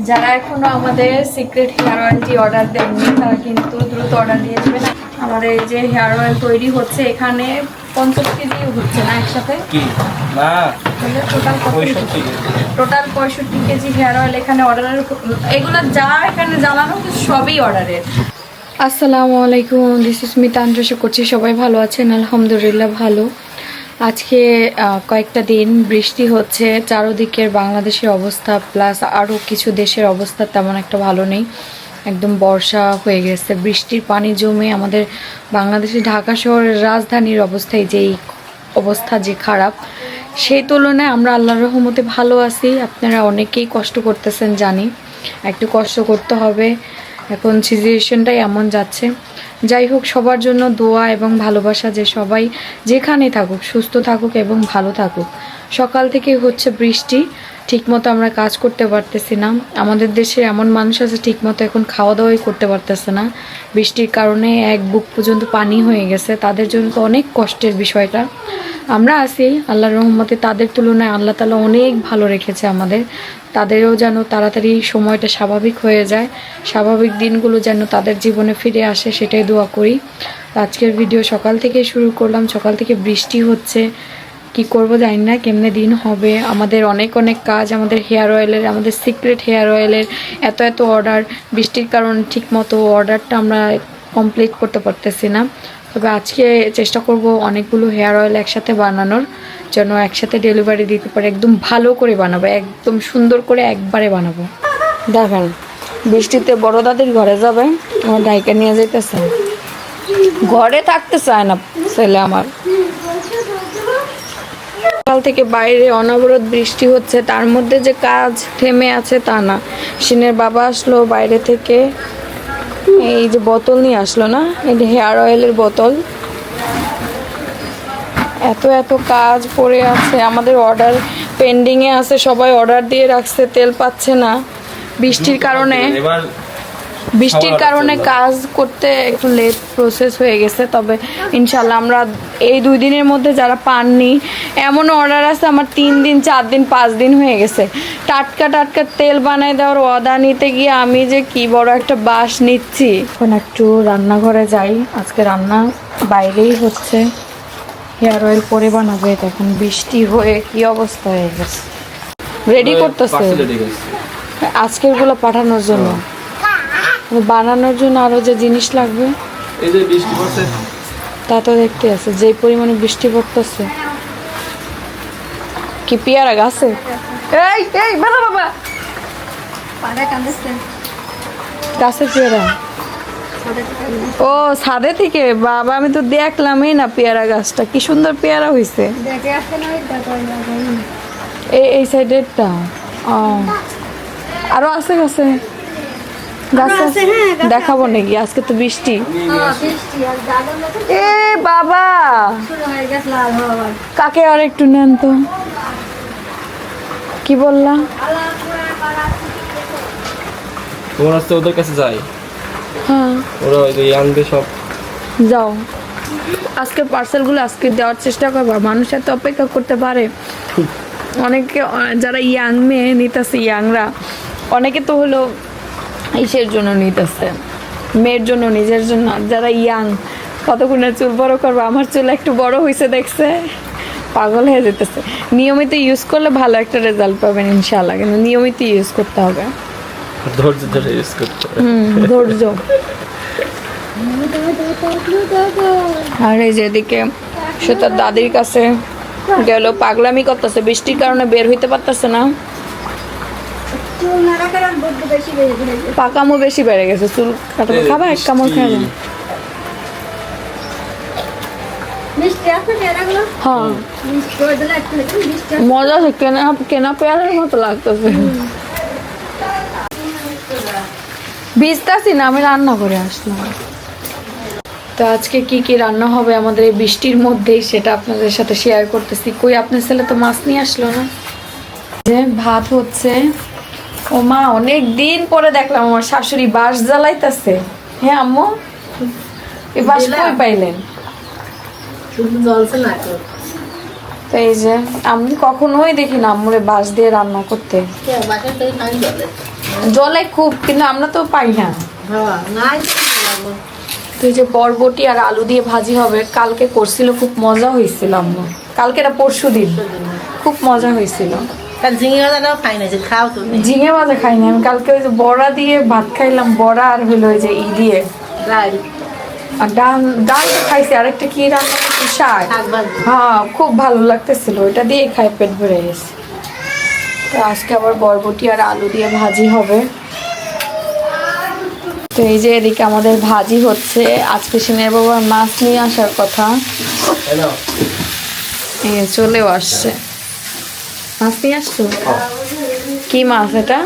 যারা এখনো আমাদের সিক্রেট হেয়ার অয়েলটি অর্ডার দেননি তারা কিন্তু দ্রুত অর্ডার দিয়ে দেবেন। আমাদের এই যে হেয়ার অয়েল তৈরি হচ্ছে এখানে 50 কেজি হচ্ছে না একসাথে, টোটাল 65 কেজি হেয়ার অয়েল এখানে অর্ডারের। এগুলো যা এখানে জ্বালানো সবই অর্ডারের। আসসালামু আলাইকুম, দিস ইজ মিতা। আশা করছি সবাই ভালো আছেন। আলহামদুলিল্লাহ ভালো। আজকে কয়েকটা দিন বৃষ্টি হচ্ছে, চারদিকের বাংলাদেশের অবস্থা প্লাস আরও কিছু দেশের অবস্থা তেমন একটা ভালো নেই। একদম বর্ষা হয়ে গেছে, বৃষ্টির পানি জমে আমাদের বাংলাদেশের ঢাকা শহরের রাজধানীর অবস্থায় যেই অবস্থা যে খারাপ, সেই তুলনায় আমরা আল্লাহর রহমতে ভালো আছি। আপনারা অনেকেই কষ্ট করতেছেন জানি, একটু কষ্ট করতে হবে, এখন সিচুয়েশনটাই এমন যাচ্ছে। যাই হোক, সবার জন্য দোয়া এবং ভালোবাসা, যে সবাই যেখানে থাকুক সুস্থ থাকুক এবং ভালো থাকুক। সকাল থেকে হচ্ছে বৃষ্টি, ঠিকমতো আমরা কাজ করতে পারতেছি না। আমাদের দেশে এমন মানুষ আছে ঠিকমতো এখন খাওয়া দাওয়াই করতে পারতেছে না, বৃষ্টির কারণে এক বুক পর্যন্ত পানি হয়ে গেছে। তাদের জন্য তো অনেক কষ্টের বিষয়টা। আমরা আছি আল্লাহর রহমতে, তাদের তুলনায় আল্লাহ তাআলা অনেক ভালো রেখেছে আমাদের। তাদেরও যেন তাড়াতাড়ি সময়টা স্বাভাবিক হয়ে যায়, স্বাভাবিক দিনগুলো যেন তাদের জীবনে ফিরে আসে, সেটাই দোয়া করি। আজকের ভিডিও সকাল থেকে শুরু করলাম। সকাল থেকে বৃষ্টি হচ্ছে, কি করব জানি না, কেমনে দিন হবে। আমাদের অনেক কাজ, আমাদের হেয়ার অয়েলের, আমাদের সিক্রেট হেয়ার অয়েলের এত অর্ডার, বৃষ্টির কারণে ঠিকমতো অর্ডারটা আমরা কমপ্লিট করতে পারতেছি না। তবে আজকে চেষ্টা করব অনেকগুলো হেয়ার অয়েল একসাথে বানানোর, যেন একসাথে ডেলিভারি দিতে পারে। একদম ভালো করে বানাবো, একদম সুন্দর করে একবারে বানাবো। দেখেন, বৃষ্টিতে বড় দাদির ঘরে যাবে, আমার ডাইকে নিয়ে যেতেছে, ঘরে থাকতে চায় না ছেলে আমার। সকাল থেকে বাইরে অনবরত বৃষ্টি হচ্ছে, তার মধ্যে যে কাজ থেমে আছে তা না। সিনের বাবা আসলো বাইরে থেকে, এই যে বোতল নিয়ে আসলো না, এই যে হেয়ার অয়েলের বোতল। এত কাজ পড়ে আছে, আমাদের অর্ডার পেন্ডিংয়ে আছে, সবাই অর্ডার দিয়ে রাখছে, তেল পাচ্ছে না। বৃষ্টির কারণে কাজ করতে একটু লেট প্রসেস হয়ে গেছে। তবে ইনশাল্লাহ আমরা এই 2 দিনের মধ্যে যারা পাননি, এমন অর্ডার আছে আমার 3 দিন 4 দিন 5 দিন হয়ে গেছে। টাটকা তেল বানায় দেওয়ার অর্ডার নিতে গিয়ে আমি যে কি বড় একটা বাস নিচ্ছি। এখন একটু রান্নাঘরে যাই, আজকে রান্না বাইরেই হচ্ছে। হেয়ার অয়েল পরে বানাবে, এখন বৃষ্টি হয়ে কি অবস্থা হয়ে গেছে। রেডি করতেছে আজকের গুলো পাঠানোর জন্য, বানানোর জন্য আরো যে জিনিস লাগবে। এই যে বৃষ্টি পড়ছে, তা তো দেখতে আছে, যে পরিমাণে বৃষ্টি পড়তেছে। কি পেয়ারা গাছে? এই বাবা গাছের পেয়ারা? ও, ছাদে থেকে? বাবা, আমি তো দেখলামই না পেয়ারা গাছটা, কি সুন্দর পেয়ারা হয়েছে। এই সাইডেরটা আরো আছে গাছে? দেখাবো নাকি? আজকে তো বৃষ্টি। এ বাবা, কাকে আর একটু নেন তো। কি বললাম? তোমার আসতে ওদের কাছে যাই। হ্যাঁ, ওরা ওই যে আনবে সব। যাও, আজকে পার্সেলগুলো আজকে দেওয়ার চেষ্টা করবা। মানুষ এত অপেক্ষা করতে পারে? অনেকে যারা ইয়াং মেয়ে নিতেছে, ইয়াংরা অনেকে তো হলো ইসের জন্য নিতেছে, মেয়ের জন্য, নিজের জন্য। যারা ইয়াং, কতক্ষণে চুল বড় করবো, আমার চুল একটু বড় হয়েছে দেখছে, পাগল হয়ে যেতেছে। নিয়মিত ইউজ করলে ভালো একটা রেজাল্ট পাবেন ইনশাআল্লাহ, কিন্তু নিয়মিত ইউজ করতে হবে, ধৈর্য ধরে ইউজ করতে হবে। ধৈর্য। আর এই যেদিকে সে তার দাদির কাছে গেল, পাগলামি করতেছে, বৃষ্টির কারণে বের হইতে পারতেছে না। পাকামো বেশি বেড়ে গেছে, চুল কাটাবে। খাবা? এক কামড় খেয়ে যাবে। হ্যাঁ, মজা আছে, কেনা পেয়ারের মতো লাগতেছে। ভিজতাছি না, আমি রান্না করে আসলাম। তো আজকে কি রান্না হবে আমাদের এই বৃষ্টির মধ্যেই, সেটা আপনাদের সাথে শেয়ার করতেছি। কই, আপনার ছেলে তো মাছ নিয়ে আসলো না। যে ভাত হচ্ছে। ও মা, অনেক দিন পরে দেখলাম আমার শাশুড়ি বাঁশ জ্বালাইতেছে। হ্যাঁ আম্মু, এই বাঁশ কই পাইলেন? তো এই যে আমি কখনোই দেখি না আম্মুরে বাঁশ দিয়ে রান্না করতে। জলে খুব, কিন্তু আমরা তো পাই না। হ্যাঁ নাই তো এই যে বরবটি আর আলু দিয়ে ভাজি হবে, কালকে করছিল, খুব মজা হয়েছিল আম্মু। কালকে না পরশু দিন খুব মজা হয়েছিল। কাল ঝিঙে ভাজাটাও খাই না, যে খাও তুমি। ঝিঙে ভাজা খাইনি আমি, কালকে ওই যে বড়া দিয়ে ভাত খাইলাম, বড়া আর হইলো ওই যে দিয়ে ডাল আর ডাল। ডাল তো খাইছি, আরেকটা কি রান্না করছি, শাক। শাক ভাজি। হ্যাঁ খুব ভালো লাগতেছিল, ওইটা দিয়ে খাই, পেট ভরে গেছে। তো আজকে আবার বরবটি আর আলু দিয়ে ভাজি হবে। তো এই যে এদিকে আমাদের ভাজি হচ্ছে। আজকে সিনের বাবার মাছ নিয়ে আসার কথা, এই চলেও আসছে। মাছ নিয়ে আসছো? কি মাছ এটা?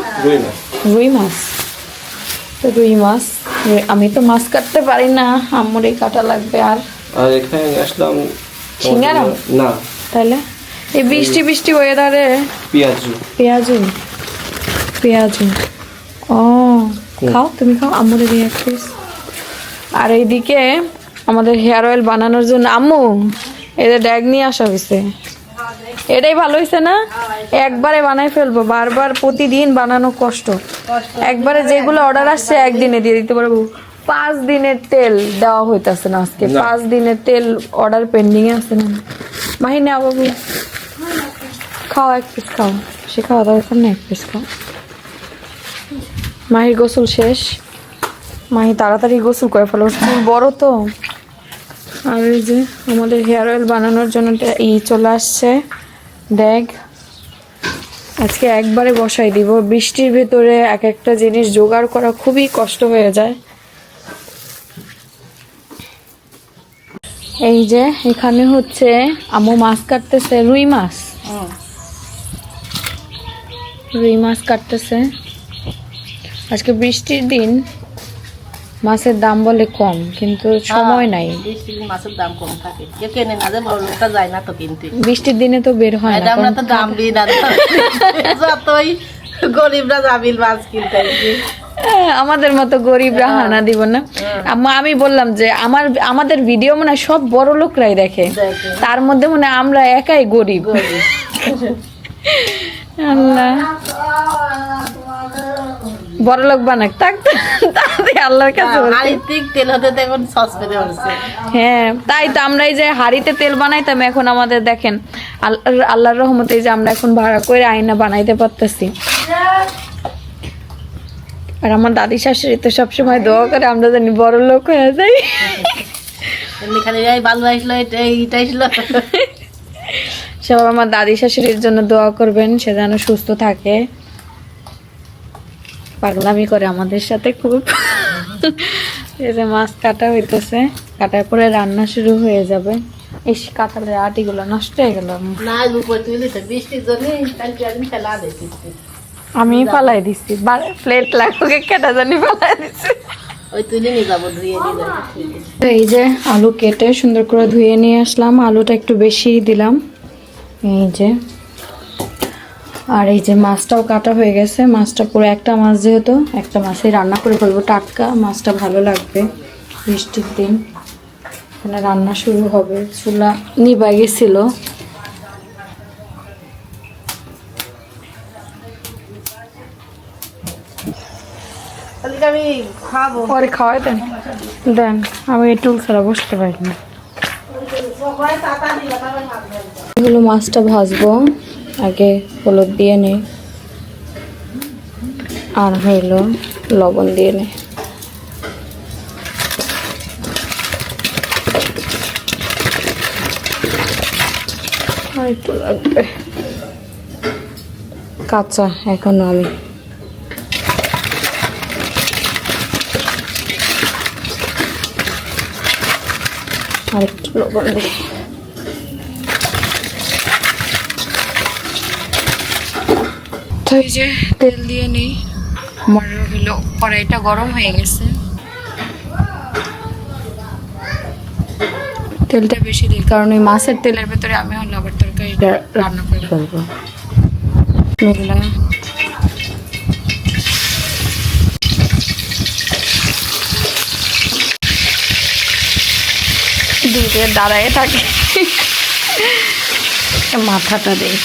রুই মাছ। তো রুই মাছ, আমি তো মাছ কাটতে পারি না, আম্মুরই কাটা লাগবে। আর আর এখানে আসলাম সিঙ্গারা না, তাহলে এই বৃষ্টি বৃষ্টি ওয়েদারে পেঁয়াজু পেঁয়াজু পেঁয়াজু। ও খাও, তুমি খাও, আম্মুরে দিয়ে এক পিস। আর এইদিকে আমাদের হেয়ার অয়েল বানানোর জন্য আম্মু এই যে ড্যাগ নিয়ে আসা হয়েছে। এটাই ভালো হয়েছে না? একবারে বানাই ফেলবো, বারবার প্রতিদিন বানানো কষ্ট। একবারে যেগুলো অর্ডার আসছে একদিনে দিয়ে দিতে পারবো। 5 দিনের তেল দেওয়া হইতাছে না আজকে, 5 দিনের তেল অর্ডার পেন্ডিং আছে না। মাহি না বাবু, খাও এক পিস খাও, সে খাওয়া দরকার না, এক পিস খাও। মাহির গোসল শেষ, মাহি তাড়াতাড়ি গোসল করে ফেলো, চুল বড় তো। আর এই যে আমাদের হেয়ার অয়েল বানানোর জন্য চলে আসছে ড্যাগ। আজকে একবারে বসাই দিব, বৃষ্টির ভেতরে এক একটা জিনিস জোগাড় করা খুবই কষ্ট হয়ে যায়। এই যে এখানে হচ্ছে আম্মু মাছ কাটতেছে, রুই মাছ। রুই মাছ কাটতেছে। আজকে বৃষ্টির দিন, মাছের দাম বলে কম, কিন্তু সময় নাই। মাছের দাম কম থাকে, কেউ কেনে না, যে বড় লোকটা যায় না তো কিনতে। বৃষ্টির দিনে তো বের হয় না, আমরা তো দাম দিই না, যতই গরিবরা যাবিল মাছ কিনতে। আমাদের মতো গরিবরা হানা দিব না। আমি বললাম যে আমাদের ভিডিও মনে হয় সব বড় লোকরাই দেখে, তার মধ্যে মনে হয় আমরা একাই গরিব। আল্লাহ বড় লোক বানাক, তাতে আল্লাহর কাছে তেল হতে এখন সসপেনে হচ্ছে। হ্যাঁ তাই তো, আমরা এই যে হাড়িতে তেল বানাইতাম, এখন আমাদের দেখেন আল্লাহর রহমতে এই যে আমরা এখন ভাড়া করে আয়না বানাইতে পারতেছি। আর আমার দাদি শাশুড়ি তো সবসময় দোয়া করে আমরা জানি বড় লোক হয়ে যাই। খালি ভালো আসলো, এইটা আসলো। সব আমার দাদি শাশুড়ির জন্য দোয়া করবেন, সে যেন সুস্থ থাকে। পাগলামি করে আমাদের সাথে খুব। এই যে মাছ কাটা হইতেছে, কাটার পরে রান্না শুরু হয়ে যাবে। এই কাঁঠালের আটিগুলো নষ্ট হয়ে গেল, আমি ফালাই দিচ্ছি, প্লেট লাগবে কেটে জানি ফালাই দিচ্ছি। এই যে আলু কেটে সুন্দর করে ধুয়ে নিয়ে আসলাম, আলুটা একটু বেশি দিলাম। এই যে আর এই যে মাছটাও কাটা হয়ে গেছে। মাছটা পুরো একটা মাছ, যেহেতু একটা মাছই রান্না করে ফেলবো, টাটকা মাছটা ভালো লাগবে বৃষ্টির দিন। এখানে রান্না শুরু হবে, চুলা নিভা গেছিল। আমি খাবো, পরে খাওয়াই দেন দেন, আমি এই টুল ছাড়া বসতে পারি না। এগুলো মাছটা ভাজবো, আগে হলুদ দিয়ে নেই আর হইলো লবণ দিয়ে নেই। আর একটু লাগবে কাঁচা এখনো, আমি আর একটু লবণ দিই। তো এই যে তেল দিয়ে নিই, আমার হলো কড়াইটা গরম হয়ে গেছে, তেলটা বেশি দিই কারণ ওই মাছের তেলের ভেতরে আমি হলো আবার তরকারিটা রান্না করে ফেলবো। দুধে দাঁড়ায় থাকে, মাথাটা দিই।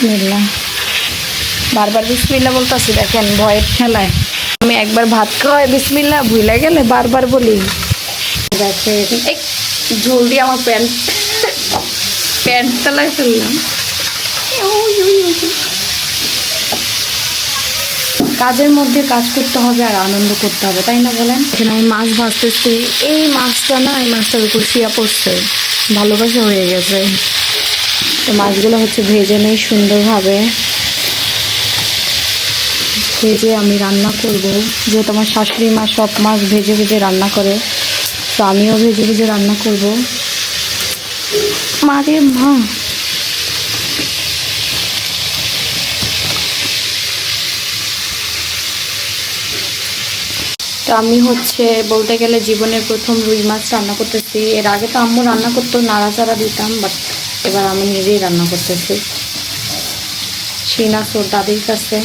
বিসমিল্লাহ। বারবার বিসমিল্লাহ বলতেছি, দেখেন ভয়ের ঠেলায় আমি একবার ভাত খাওয়াই বিসমিল্লাহ ভুলে গেলে বারবার বলি। দেখেন এই ঝোল দিয়ে আমার প্যান্ট তলায় ফেললাম। কাজের মধ্যে কাজ করতে হবে আর আনন্দ করতে হবে, তাই না বলেন? এখানে আমি মাছ ভাজতেছি, এই মাছটা না, এই মাছটার উপর শিয়া পড়ছে, ভালোবাসা হয়ে গেছে। তো মাছগুলো হচ্ছে ভেজে নেই সুন্দরভাবে, ভেজে আমি রান্না করব। যেহেতু আমার শাশুড়ি মা সব মাছ ভেজে ভেজে রান্না করে, তো আমিও ভেজে ভেজে রান্না করব। মারে মা, তো আমি হচ্ছে বলতে গেলে জীবনের প্রথম রুই মাছ রান্না করতেছি। এর আগে তো আম্মু রান্না করতো, নাড়াচাড়া দিতাম, বাট এবার আমি নিজেই রান্না করতেছি। শিনা সোর দাদির কাছে।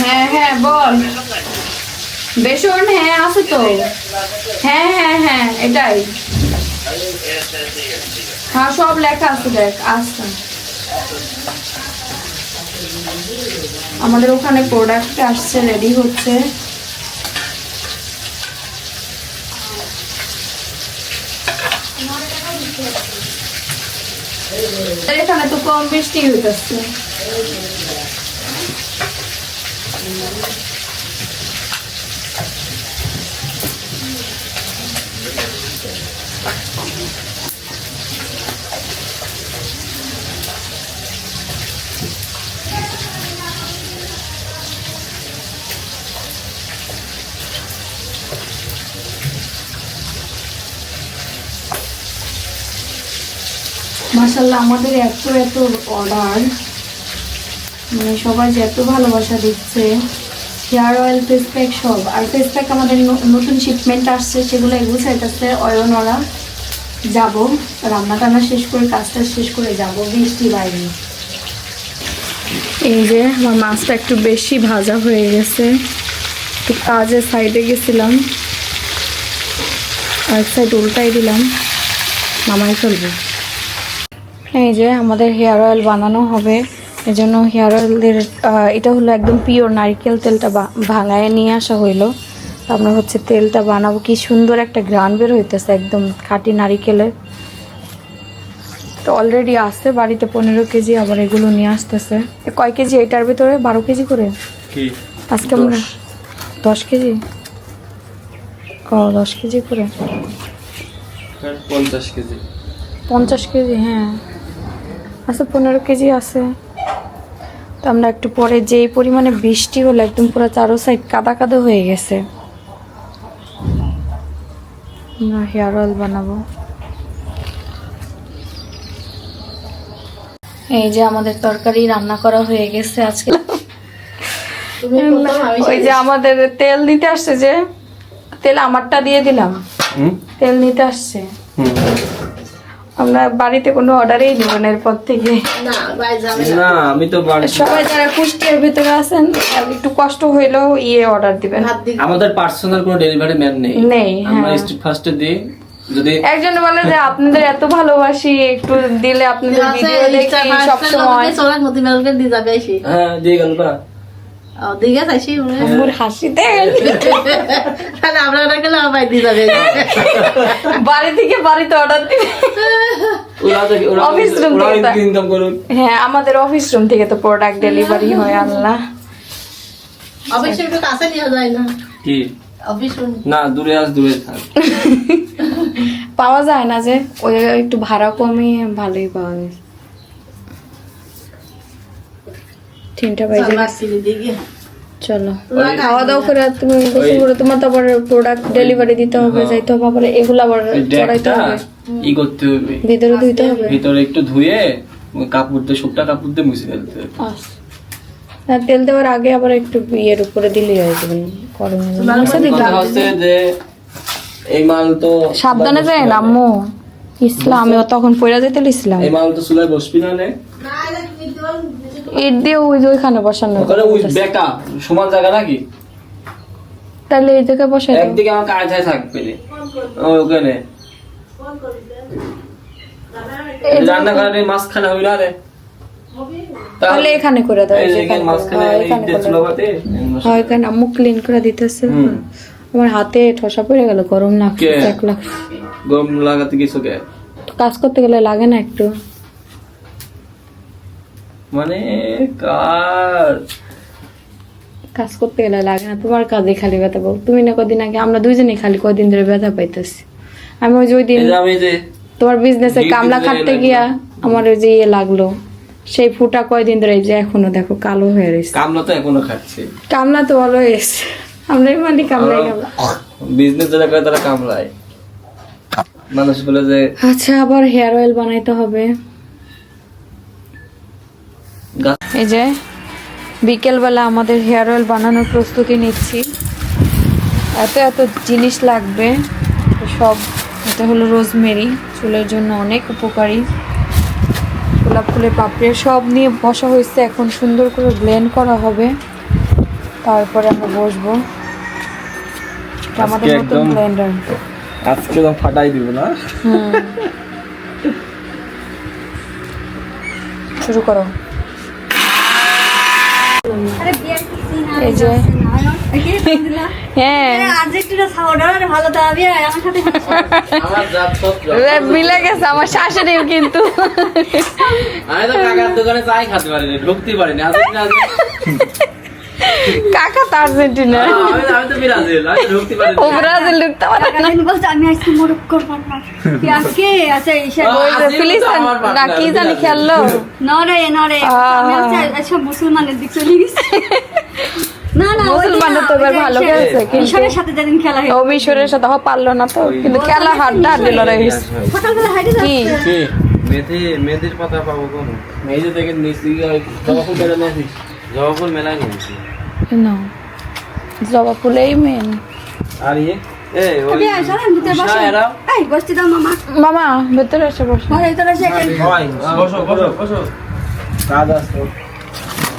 হ্যাঁ হ্যাঁ বল। বেসন হ্যাঁ আছে তো, হ্যাঁ হ্যাঁ হ্যাঁ এটাই, হ্যাঁ সব লেখা আছে, দেখ আচ্ছা। আমাদের ওখানে প্রোডাক্ট আসছে, রেডি হচ্ছে। এখানে তো কম বৃষ্টি হইতেছে। মাশাআল্লাহ আমাদের এত এত অর্ডার, মানে সবাই যে এত ভালোবাসা দিচ্ছে। হেয়ার অয়েল, ফেস প্যাক সব। আর ফেস প্যাক আমাদের নতুন শিপমেন্ট আসছে, সেগুলো এগুলো চাইতেছে অয়নরা। যাবো রান্না টান্না শেষ করে, কাজটা শেষ করে যাব, বৃষ্টি বাইরে। এই যে আমার মাছটা একটু বেশি ভাজা হয়ে গেছে, একটু কাজের সাইডে গেছিলাম, এক সাইড উল্টাই দিলাম, নামাই ফেলবো। এই যে আমাদের হেয়ার অয়েল বানানো হবে, এজন্য হেয়ার অয়েলের এটা হলো একদম পিওর নারকেল তেলটা ভাঙায় নিয়ে আসা হইলো। তো আমরা হচ্ছে তেলটা বানাবো। কি সুন্দর একটা ঘ্রাণ বের হইতেছে, একদম খাঁটি নারিকেলের। তো অলরেডি আসছে বাড়িতে 15 কেজি, আবার এগুলো নিয়ে আসতেছে। কয় কেজি এটার ভিতরে? 12 কেজি করে আজকে আমরা 10 কেজি। ও 10 কেজি করে, 50 কেজি। 50 কেজি, হ্যাঁ আচ্ছা 15 কেজি আছে। তো আমরা একটু পরে, যেই পরিমাণে বৃষ্টি হলো একদম পুরো চারো সাইড কাদা কাদা হয়ে গেছে, আমরা হেয়ার অয়েল বানাবো। এই যে আমাদের তরকারি রান্না করা হয়ে গেছে আজকে। ওই যে আমাদের তেল নিতে আসছে, যে তেল আমারটা দিয়ে দিলাম, তেল নিতে আসছে। আমরা বাড়িতে কোনো অর্ডারই দিব না এরপর থেকে। না আমি তো সবাই যারা কুষ্টিয়ার ভিতরে আছেন একটু কষ্ট হইলেও অর্ডার দিবেন। আমাদের পার্সোনাল কোনো ডেলিভারি ম্যান নেই। আমরা স্ট্রিট ফাস্টে দিই। যদি একজন বলে যে আপনাদের এত ভালোবাসি, একটু দিলে আপনাদের ভিডিও দেখি সব সময়। হ্যাঁ দিয়ে গেল না। দিকে চাইছি মোর হাসিতে তাহলে আমরা না গেলে আমার দিয়ে যাবে বাড়ি থেকে বাড়িতে অর্ডার দিবে অফিস রুম থেকে ইনকাম করুন। হ্যাঁ আমাদের অফিস রুম থেকে তো প্রোডাক্ট ডেলিভারি হয় আল্লাহ। অফিসে একটু কাছে নিয়ে যায় না কি অফিস রুম না দূরে দূরে থাক। পাওয়া যায় না যে ওই একটু ভাড়া কমিয়ে ভালোই পাওয়া যায়। 3টা বাজে দিকে চলো খাওয়া দাওয়া করে তুমি গোসল করে তোমার তো আবার প্রোডাক্ট ডেলিভারি দিতে হবে যাইতে হবে আবার এগুলো আবার চড়াইতে হবে ই করতে হবে ভিতরে ধুইতে হবে ভিতরে একটু ধুয়ে কাপড় দিয়ে শুকনা কাপড় দিয়ে মুছে ফেলতে হবে। আর তেল দেওয়ার আগে আবার একটু ইয়ের উপরে দিলেই হয়ে যাবে গরমে মুছে দিতে কথা হবে। হচ্ছে যে এই মাল তো সাবধানে যায় না আম্মু ইসলাম আমিও তখন পয়রা যেতে ইসলাম এই মাল তো চুলায় বসবি না নে ইট দিয়ে ওই যে ওইখানে বসানো ওখানে ওই বেকা সমান জায়গা নাকি তাহলে এই জায়গায় বসাই দাও। একদিকে আমার কাজ থাকবে না ওখানে রান্না করে মাঝখানে হবে না রে তাহলে এখানে করে দাও এই যে এখানে মাঝখানে এখানে এই চুলাতে হয় এখানে আম্মু ক্লিন করে দিতেছে আমার হাতে ঠসা পড়ে গেল গরম লাগছে কে? এক লাখ গম লাগাতে কিছু কে কাজ করতে গেলে লাগে না একটু মানে কার কাজ করতে গেলে লাগে না তোমার কাজে খালি ব্যথা পাবো তুমি না কদিন আগে আমরা দুইজনেই খালি কদিন ধরে ব্যথা পাইতেছি আমি ওই যে ওই দিন এই যে আমি যে তোমার বিজনেসে Duty কামলা তে খাটতে লাগলো। গিয়া আমার ওই যে ইয়ে লাগলো সেই ফুটা কয়দিন ধরে এই যে এখনো দেখো কালো হয়ে রয়েছে কামলা তো এখনো খাচ্ছে কামলা তো ভালো হয়েছে আমরাই মানে কামলাই কামলা বিজনেস যারা করে তারা কামলায় মানুষ বলে যে আচ্ছা আবার হেয়ার অয়েল বানাইতে হবে গাছ এই যে বিকেলবেলা আমাদের হেয়ার অয়েল বানানোর প্রস্তুতি নিচ্ছি এত এত জিনিস লাগবে তো সব এটা হলো রোজমেরি চুলের জন্য অনেক উপকারী গোলাপ ফুলের পাপড়ি সব নিয়ে বসা হয়েছে এখন সুন্দর করে ব্লেন্ড করা হবে তারপরে আমরা বসবো এটা আমাদের আজকে নতুন একদম- ব্লেন্ডার আজকে তো ফাটাই দিব না শুরু করো এই যে হ্যাঁ আমার জাত সত্য মিলে গেছে আমার শাশুড়িও কিন্তু আমি তো কাকার দোকানে চাই খেতে পারিনি ঢুকতে পারিনি আজকে কাকা তো আর্জেন্টিনা আমি তো ব্রাজিল আমি ঢুকতে পারিনি ও ব্রাজিল ঢুকতে পারে না। ওই যে ফিলিস্তিন না কি জানি খেললো মুসলমানের দিক চলে গেছে না না মুসলমানের তো এবার ভালো খেলছে কিন্তু ঈশ্বরের সাথে যেদিন খেলা ও মিশরের সাথে পারলো না তো কিন্তু খেলা হাড্ডা হাড্ডি লড়াই হয়েছে সকালবেলা হাইটে কি কি মেথির পাতা পাবো কোন মেজে থেকে নিচে জবা ফুল বেড়ে নিয়েছিস জবা ফুল মেলায় নিয়েছি না জবা ফুলেই মেন আর ইয়ে এই ওই উষা এরা এই বসতে দাও মামা মামা ভেতরে এসে বসো ঘরে ভিতরে এসে একটা ভাই বসো বসো বসো কাজ আছে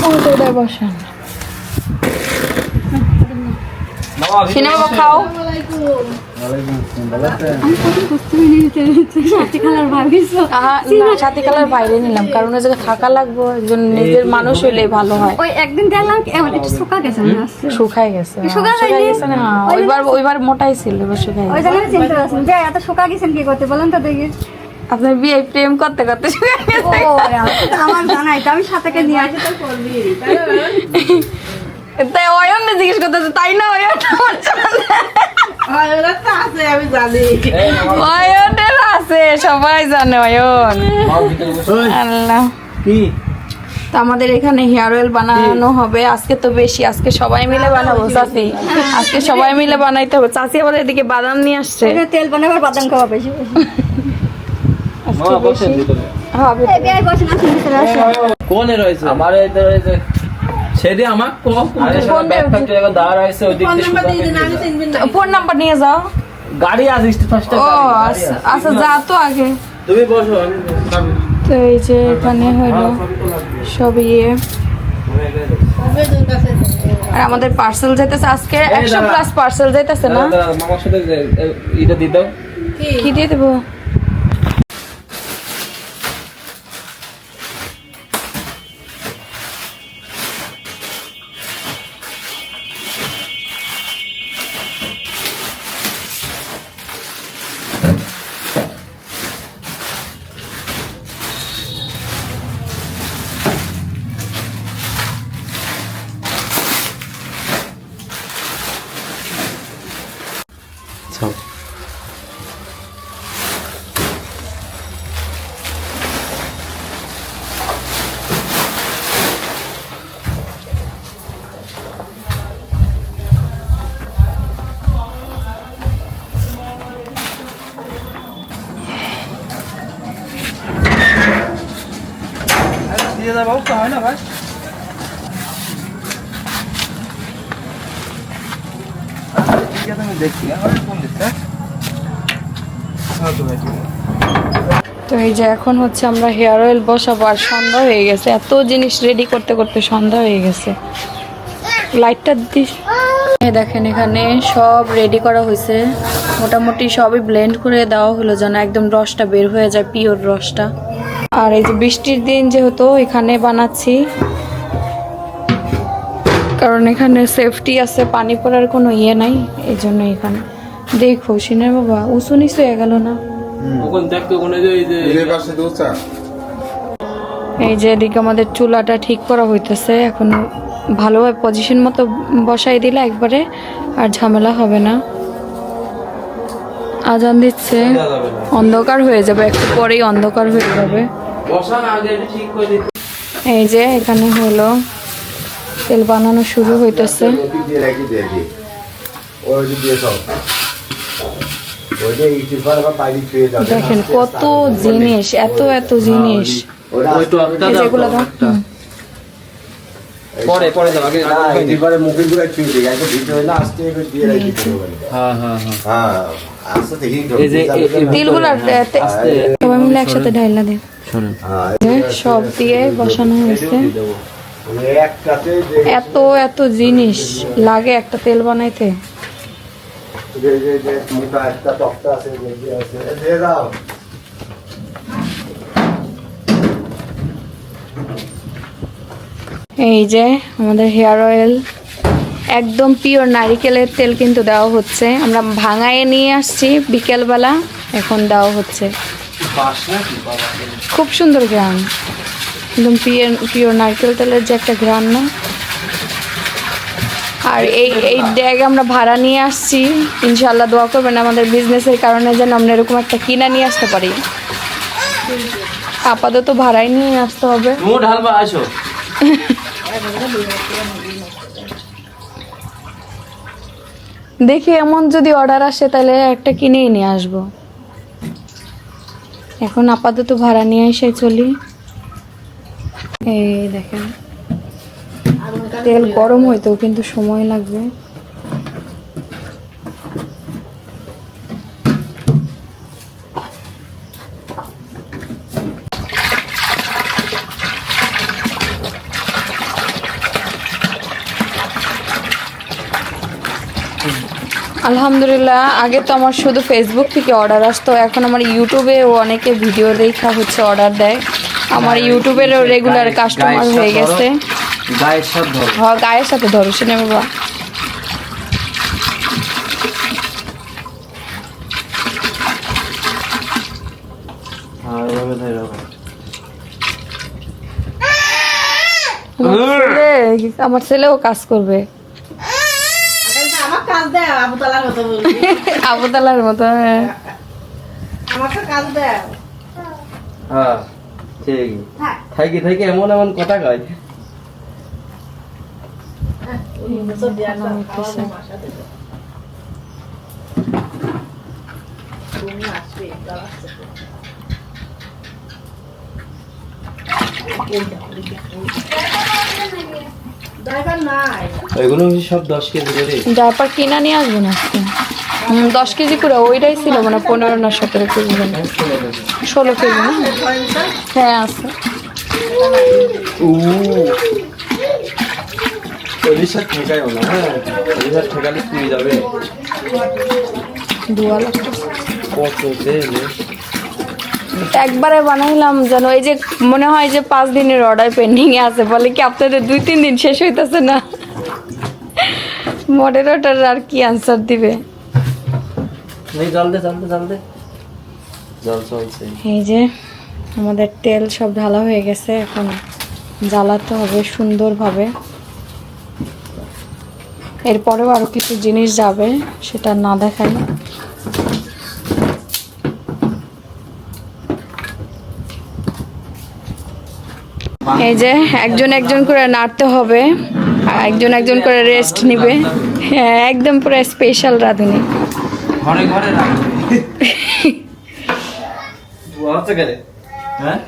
ও তো ওদের বসেন বাবা সিনে বাবা খাও সাথে খেলার ভাবিছো না সাথী কালার বাইরে নিলাম কারণ ওই জায়গায় থাকা লাগবে একজন নিজের মানুষ হইলে ভালো হয় ওই একদিন দেখলাম এমন একটু শুকা গেছে না শুকাই গেছে শুকায় শুকাই যায়নি? গেছে না ওইবার মোটাই ছিল এবার শুকাই ওই গেছে জন্য চিন্তা করছেন যে এত শুকা গেছেন কি করতে বলেন তো দেখি আপনার বিয়ে প্রেম করতে করতে শুকাই গেছে ও আমার জানাই তো আমি সাথেকে নিয়ে আসি তো তাই অয়ন জিজ্ঞেস করতেছে তাই না অয়ন আমার জানে। আছে আমি জানি অয়নের আছে সবাই জানে অয়ন আল্লাহ কি তো আমাদের এখানে হেয়ার অয়েল বানানো হবে আজকে তো বেশি আজকে সবাই মিলে বানাবো চাচি আজকে সবাই মিলে বানাইতে হবে চাচি আবার এদিকে বাদাম নিয়ে আসছে এটা তেল বানাবার বাদাম খাওয়া বেশি বেশি আজকে মামা বসেন বেশি ভিতরে হবে এই বিয়ে বসে না ভিতরে আসো কোনে রয়েছে আমার এই তো এই যে সেদি আমার আরে সব ব্যাগ ফ্যাক্টরি এখন দাঁড়া আছে ওই দিক দিয়ে সুতা ফোন নাম্বার নিয়ে যাও গাড়ি আছে স্টেট ফার্স্ট ও আচ্ছা যা তো আগে তুমি বসো আমি তো এই যে এখানে হলো সব ইয়ে আর আমাদের পার্সেল যাইতেছে আজকে 100 প্লাস পার্সেল যাইতেছে না মামার সাথে যে এটা দিয়ে দাও কি দিয়ে দেবো দিয়ে যাবো তো হয় না ভাই ঠিক আছে আমি দেখছি আমার ফোন দিচ্ছে হ্যাঁ তো ভাই তো এই যে এখন হচ্ছে আমরা হেয়ার অয়েল বসাবো আর সন্ধ্যা হয়ে গেছে, এত জিনিস রেডি করতে করতে সন্ধ্যা হয়ে গেছে। লাইটটা দিস। এই দেখেন এখানে সব রেডি করা হয়েছে, মোটামুটি সবই ব্লেন্ড করে দেওয়া হলো যেন একদম রসটা বের হয়ে যায়, পিওর রসটা। আর এই যে বৃষ্টির দিন যেহেতু এখানে বানাচ্ছি, কারণ এখানে সেফটি আছে, পানি পড়ার কোনো ইয়ে নাই, এই জন্য এখানে। দেখো সিনের বাবা উঁচু নিচু হয়ে গেল না? ওখান দেখতো ওখানে যে এই যে এদিকে আমাদের চুলাটা ঠিক করা হইতেছে, এখন ভালোভাবে পজিশন মতো বসাই দিলে একবারে আর ঝামেলা হবে না। আজান দিচ্ছে, অন্ধকার হয়ে যাবে, একটু পরেই অন্ধকার হয়ে যাবে। বসা না আগে ঠিক করে দিতে। এই যে এখানে হলো তেল বানানো শুরু হইতেছে। দেখেন কত জিনিস, এত এত জিনিস। এই যেগুলো দাও। পরে পরে যাও আগে হ্যাঁ হ্যাঁ হ্যাঁ এই যে তিলগুলো সবাই মিলে একসাথে ঢাইলা দে। সব দিয়ে বসানো হয়েছে। এত এত জিনিস লাগে একটা তেল বানাইতে। এই যে আমাদের হেয়ার অয়েল একদম পিওর নারিকেলের তেল কিন্তু দেওয়া হচ্ছে, আমরা ভাঙায় নিয়ে আসছি বিকেলবেলা, এখন দেওয়া হচ্ছে। খুব সুন্দর ঘ্রাণ, একদম পিওর নারকেল তেলের যে একটা ঘ্রাণ না। আর এই ড্যাগ আমরা ভাড়া নিয়ে আসছি, ইনশাল্লাহ দোয়া করবেন আমাদের বিজনেসের কারণে যেন আমরা এরকম একটা কিনা নিয়ে আসতে পারি। আপাতত ভাড়াই নিয়ে আসতে হবে। ঢালবা আসো। দেখি এমন যদি অর্ডার আসে তাহলে একটা কিনেই নিয়ে আসবো। এখন আপাতত ভাড়া নিয়ে এসে চলি। এই দেখেন তেল গরম হইতেও কিন্তু সময় লাগবে। আলহামদুলিল্লাহ, আগে তো আমার শুধু ফেসবুক থেকে অর্ডার আসতো, এখন আমার ইউটিউবেও অনেকে ভিডিও দেখা হচ্ছে, অর্ডার দেয়। আমার ইউটিউবেরও রেগুলার কাস্টমার হয়ে গেছে। গায়ের সাথে ধরো। হ্যাঁ গায়ের সাথে ধরো শুনে বাবা। আর ভাবে ধরো। আমার ছেলেও কাজ করবে আমার কাজ দেয় আবুতলার মতো বলবি। আবুতালার মতো। হ্যাঁ আমার তো কাজ দেয়। হ্যাঁ ঠিক থাকি থাকি এমন এমন কথা কয় এগুলো সব 10 কেজি করে ডাইপার কিনা নিয়ে আসবো না আজকে। 10 কেজি করে ওইটাই ছিল, মানে 15 না 17 কেজি, 16 কেজি না? হ্যাঁ আছে। পলিশার ঠেকায়ও না। হ্যাঁ পলিশার ঠেকালে তুই যাবে দুয়া লাখ কত তেল একবারে বানাইলাম যেন, এই যে মনে হয় যে 5 দিনের অর্ডার পেন্ডিং এ আছে, বলে কি আপনাদের 2-3 দিন শেষ হইতেছে না? মডারেটর আর কি আনসার দিবে? নেই জল দে জল দে জল দে জল চলছে। এই যে আমাদের তেল সব ঢালা হয়ে গেছে, এখন জ্বালাতে হবে সুন্দরভাবে। এরপরেও আরো কিছু জিনিস যাবে, সেটা না দেখাই। এই যে একজন একজন করে নাড়তে হবে, আর একজন একজন করে রেস্ট নিবে। হ্যাঁ একদম পুরো স্পেশাল রাঁধুনি। ঘরে ঘরে রাখবে। হ্যাঁ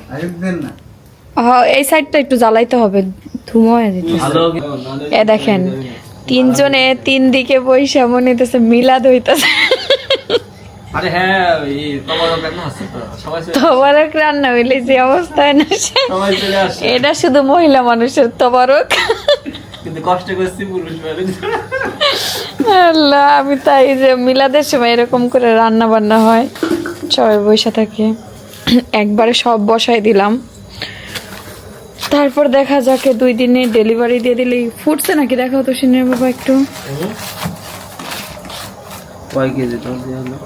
ও হ্যাঁ, এই সাইডটা একটু জ্বালাইতে হবে, ধুমো হয়ে যেতে। ভালো এ দেখেন 3 জনে 3 দিকে বইসা মনে হইতেছে মিলাদ হইতেছে। আরে হ্যাঁ, এই তোমার কেন আছে তো সবাই তবারক রান্না হইলে যে অবস্থায় না সবাই চলে আসে, এটা শুধু মহিলা মানুষের তবারক। কিন্তু কষ্ট করছি পুরুষ মানুষ। আল্লাহ, আমি তাই যে মিলাদের সময় এরকম করে রান্না বান্না হয়, সবাই বসে থাকে, একবারে সব বসাই দিলাম। তারপর দেখা যাকে 2 দিনে ডেলিভারি দিয়ে দিলেই ফুটছে নাকি দেখাও তো সিনের বাবা একটু। কয় কেজি তোমার দিয়ে হলো?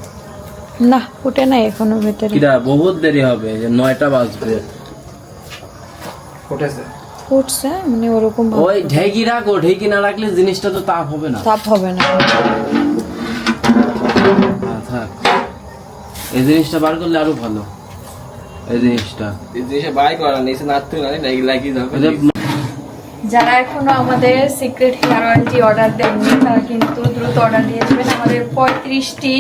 না ফুটে নাই এখনো ভেতরে, কিরা বহুত দেরি হবে, যে 9টা বাজবে। ফুটেছে। ফুটছে মানে ওরকম ভাবে ওই ঢেকি রাখো, ঢেকি না রাখলে জিনিসটা তো তাপ হবে না। তাপ হবে না। থাক, এই জিনিসটা বার করলে আরো ভালো। এই জিনিসটা বাই করা নিচে নাড়তে না লাগি যাবে। যারা এখনো আমাদের সিক্রেট হেয়ার অয়েলটি অর্ডার দেননি তারা কিন্তু দ্রুত অর্ডার দিয়ে দেবেন। আমাদের 35টি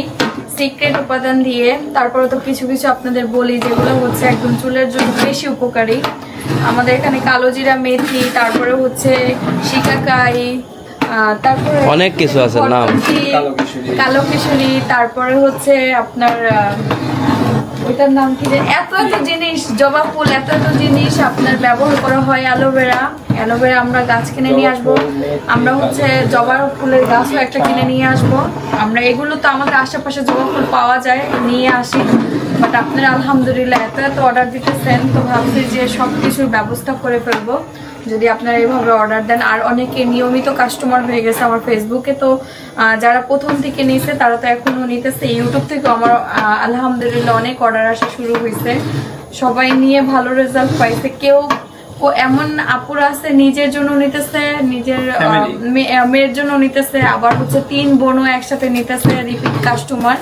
সিক্রেট উপাদান দিয়ে, তারপরে তো কিছু কিছু আপনাদের বলি যেগুলো হচ্ছে একদম চুলের জন্য বেশি উপকারী। আমাদের এখানে কালো জিরা, মেথি, তারপরে হচ্ছে শিকাকাই, তারপরে অনেক কিছু আছে নাম। কালো কিশোরী, তারপরে হচ্ছে আপনার ওইটার নাম কি, এত এত জিনিস, জবা ফুল, এত এত জিনিস আপনার ব্যবহার করা হয়। অ্যালোভেরা আমরা গাছ কিনে নিয়ে আসবো। আমরা হচ্ছে জবা ফুলের গাছও একটা কিনে নিয়ে আসবো। আমরা এগুলো তো আমাদের আশেপাশে জবা ফুল পাওয়া যায়, নিয়ে আসি। বাট আপনারা আলহামদুলিল্লাহ এত এত অর্ডার দিতেছেন, তো ভাবছি যে সব কিছুর ব্যবস্থা করে ফেলবো যদি আপনারা এইভাবে অর্ডার দেন। আর অনেকে নিয়মিত কাস্টমার হয়ে গেছে আমার ফেসবুকে, তো যারা প্রথম থেকে নিয়েছে তারা তো এখনো নিতেছে। ইউটিউব থেকে আমার আলহামদুলিল্লাহ অনেক অর্ডার আসা শুরু হয়েছে, সবাই নিয়ে ভালো রেজাল্ট পাইছে। কেউ এমন আপুরা আছে নিজের জন্য নিতেছে, নিজের মেয়ের জন্য নিতেছে, আবার হচ্ছে 3 বোনও একসাথে নিতেছে, রিপিট কাস্টমার।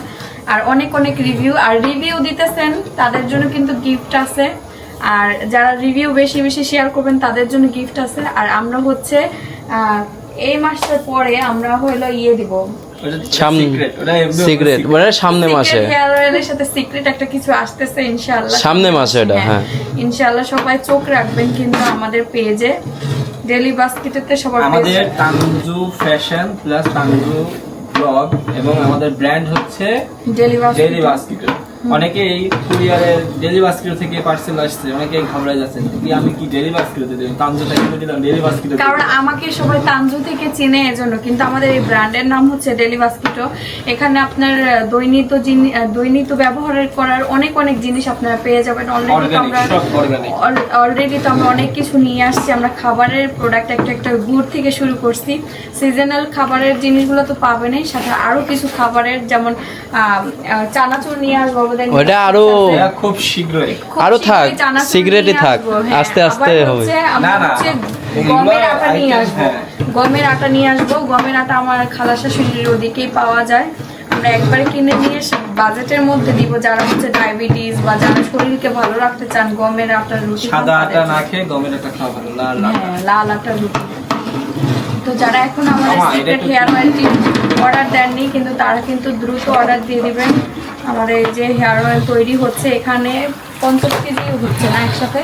আর অনেক অনেক রিভিউ দিতেছেন, তাদের জন্য কিন্তু গিফট আছে। আর যারা রিভিউ বেশি বেশি শেয়ার করবেন তাদের জন্য গিফট আছে। আর আমরা হচ্ছে এই মাসের পরে আমরা হলো দিব সিক্রেট মানে সামনে মাসে হেয়ার অয়েলের সাথে সিক্রেট একটা কিছু আসতেছে ইনশাআল্লাহ, সামনে মাসে এটা। হ্যাঁ ইনশাআল্লাহ সবাই চোখ রাখবেন কিন্তু আমাদের পেজে, ডেইলি বাস্কেটেতে সবার আমাদের Tanju fashion plus Tanju blog, এবং আমাদের ব্র্যান্ড হচ্ছে ডেইলি বাস্কেট। অনেকে এই কুরিয়ারের ডেইলি বাস্কেট থেকে পার্সেল আসছে, অনেকে ঘাবড়ে যাচ্ছেন কি আমি কি ডেইলি বাস্কেট দেব, তানজু থেকে দিলাম ডেইলি বাস্কেট, কারণ আমাকে সবাই তানজু থেকে চিনে এজন্য। কিন্তু আমাদের এই ব্র্যান্ডের নাম হচ্ছে ডেইলি বাস্কেট। এখানে আপনার দৈনিক ব্যবহারের করার অনেক অনেক জিনিস আপনারা পেয়ে যাবেন। অলরেডি তো আমরা অনেক কিছু নিয়ে আসছি। আমরা খাবারের প্রোডাক্ট একটা গুড় থেকে শুরু করছি, সিজনাল খাবারের জিনিসগুলো তো পাবেনই, সাথে আরো কিছু খাবারের যেমন চানাচুর নিয়ে আসবো। ওটা আরো খুব শীঘ্রই আরো থাক, সিগারেটই থাক, আস্তে আস্তে হবে। না না, গমের আটা নিয়ে আসবো, গমের আটা নিয়ে আসবো। গমের আটা আমার খালা শাশুড়ির ওদিকেই পাওয়া যায়। আমরা একবারে কিনে নিয়ে বাজেটের মধ্যে দিব, যারা হচ্ছে ডায়াবেটিস বা যারা শরীরকে ভালো রাখতে চান। গমের আটার রুটি, সাদা আটা না খেয়ে গমের আটা খাওয়া ভালো, লাল আটার রুটি। তো যারা এখন আমাদের সিক্রেট হেয়ার অয়েলটি অর্ডার দেননি কিন্তু তারা কিন্তু দ্রুত অর্ডার দিয়ে দিবেন। আমাদের এই যে হেয়ার অয়েল তৈরি হচ্ছে, এখানে 50 কেজি হচ্ছে না একসাথে,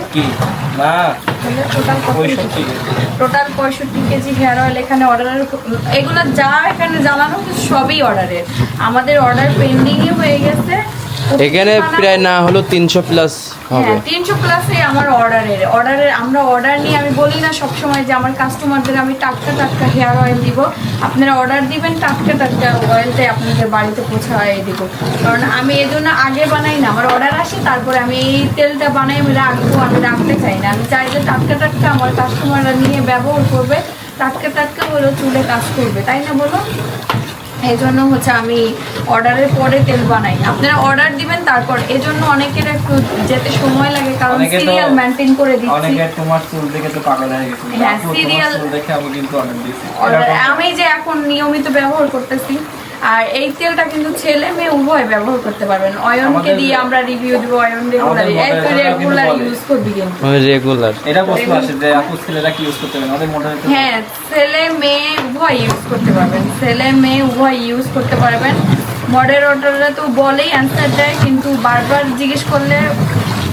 টোটাল 65 কেজি হেয়ার অয়েল এখানে অর্ডারের। এগুলো যা এখানে জ্বালানো সবই অর্ডারের, আমাদের অর্ডার পেন্ডিংই হয়ে গেছে। এখানে প্রায় না হলো 300 প্লাস হবে। 300 প্লাসই আমার অর্ডারের আমরা অর্ডার নিয়ে, আমি বলি না সবসময় যে আমার কাস্টমারদের আমি টাটকা হেয়ার অয়েল দিব, আপনারা অর্ডার দিবেন, টাটকা অয়েলটাই আপনাদের বাড়িতে পৌঁছায় দিব। কারণ আমি এই জন্য আগে বানাই না, আমার অর্ডার আসে তারপরে আমি এই তেলটা বানাই আমি রাখবো, আমি রাখতে চাই না। আমি চাই যে টাটকা আমার কাস্টমাররা নিয়ে ব্যবহার করবে, টাটকা হলেও চুলে কাজ করবে, তাই না বলো? এই জন্য হচ্ছে আমি অর্ডারের পরে তেল বানাই। আপনারা অর্ডার দিবেন তারপর, এই জন্য অনেকের একটু যেতে সময় লাগে, কারণ সিরিয়াল মেইনটেইন করে দিচ্ছি। অনেকে তোমার চুল দেখে তো পাগল হয়ে গেছে। হ্যাঁ, সিরিয়াল দেখে আমি কিন্তু অর্ডার দিয়েছি। আমি যে এখন নিয়মিত ব্যবহার করতেছি। আর এই তেলটা কিন্তু ছেলে মেয়ে উভয় ব্যবহার করতে পারবেন। অয়নকে দিয়ে আমরা রিভিউ দিব, অয়ন রেগুলার ইউজ করবি কিন্তু রেগুলার। এটা প্রশ্ন আসে যে আপু ছেলেরা কি ইউজ করতে পারবে? আমাদের মোটামুটি হ্যাঁ, ছেলে মেয়ে উভয় ইউজ করতে পারবেন, ছেলে মেয়ে উভয় ইউজ করতে পারবেন। মডারেটররা তো বলেই অ্যান্সার দেয়, কিন্তু বারবার জিজ্ঞেস করলে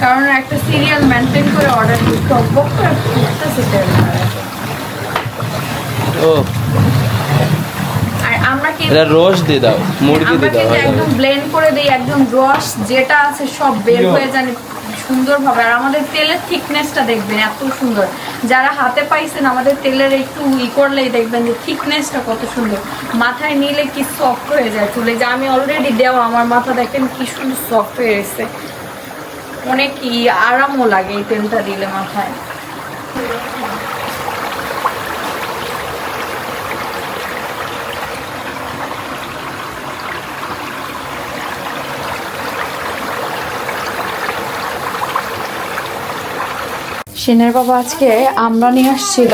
কারণ একটা সিরিয়াল মেনটেন করে অর্ডার দিতে টকবক করে ফুটতেছে তেল। ও আর আমরা কি এটা রস দিয়ে দাও, মুরগি আমরা দিয়ে দাও। কিন্তু একদম ব্লেন্ড করে দিই, একদম রস যেটা আছে সব বের হয়ে যায় সুন্দরভাবে। আর আমাদের তেলের থিকনেসটা দেখবেন এত সুন্দর, যারা হাতে পাইছেন আমাদের তেলের একটু করলেই দেখবেন যে থিকনেসটা কত সুন্দর, মাথায় নিলে কি সফট হয়ে যায় চুলে। যে আমি অলরেডি দেওয়া আমার মাথা দেখেন কি সুন্দর সফট হয়ে এসেছে, অনেক আরামও লাগে এই তেলটা দিলে মাথায়। সেনের বাবা আজকে আমরা নিয়ে আসছিল,